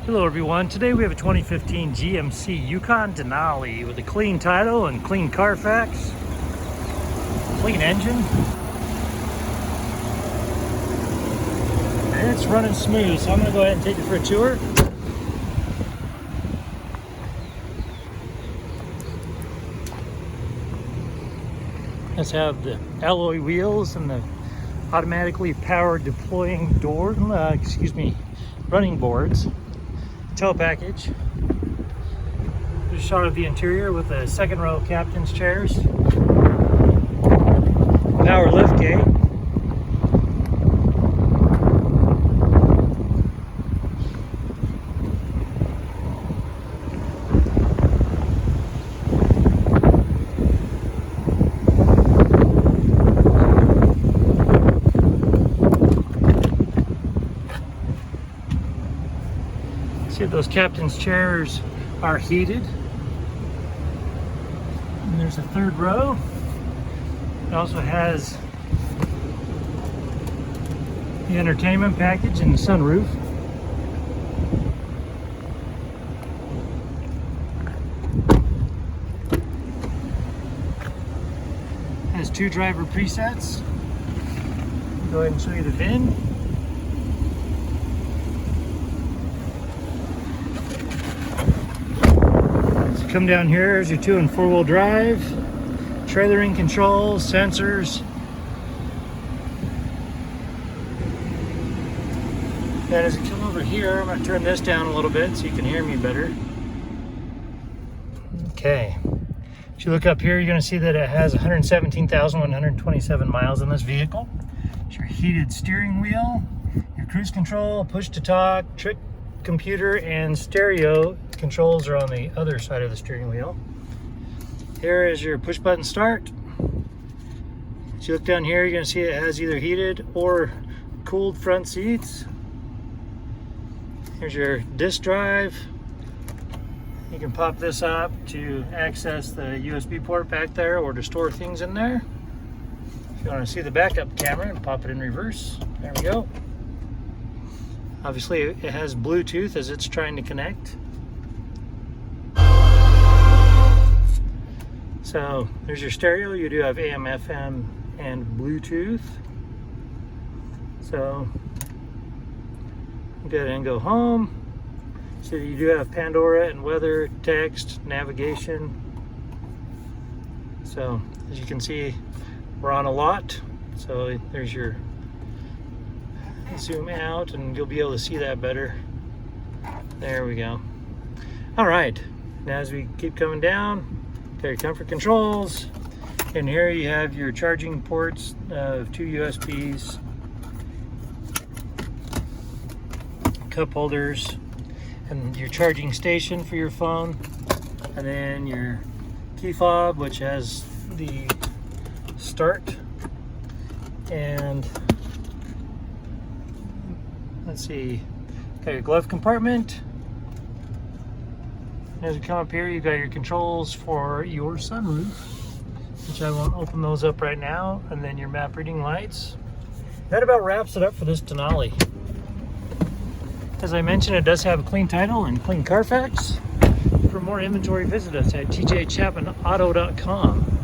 Hello everyone, today we have a 2015 GMC Yukon Denali with a clean title and clean Carfax, clean engine, and it's running smooth, so I'm going to go ahead and take it for a tour. Let's have the alloy wheels and the automatically powered deploying running boards. Tow package. Just a shot of the interior with the second row captain's chairs. Power lift gate. See, those captain's chairs are heated. And there's a third row. It also has the entertainment package and the sunroof. It has 2 driver presets. Go ahead and show you the VIN. Come down here, there's your 2- and 4-wheel drive, trailering controls, sensors. Then as you come over here, I'm going to turn this down a little bit so you can hear me better. Okay. As you look up here, you're going to see that it has 117,127 miles in this vehicle. It's your heated steering wheel, your cruise control, push to talk, trip computer, and stereo controls are on the other side of the steering wheel. Here is your push button start. As you look down here, you're going to see it has either heated or cooled front seats. Here's your disk drive. You can pop this up to access the USB port back there or to store things in there. If you want to see the backup camera, and pop it in reverse. There we go. Obviously it has Bluetooth as it's trying to connect. So there's your stereo. You do have AM, FM, and Bluetooth. So go ahead and go home. So you do have Pandora and weather, text, navigation. So as you can see, we're on a lot. So there's your zoom out and you'll be able to see that better. There we go. All right, now as we keep coming down, got your comfort controls, and here you have your charging ports of 2 USBs, cup holders, and your charging station for your phone, and then your key fob, which has the start, and let's see, got your glove compartment. As we come up here, you've got your controls for your sunroof, which I won't open those up right now, and then your map reading lights. That about wraps it up for this Denali. As I mentioned, it does have a clean title and clean Carfax. For more inventory, visit us at tjchapmanauto.com.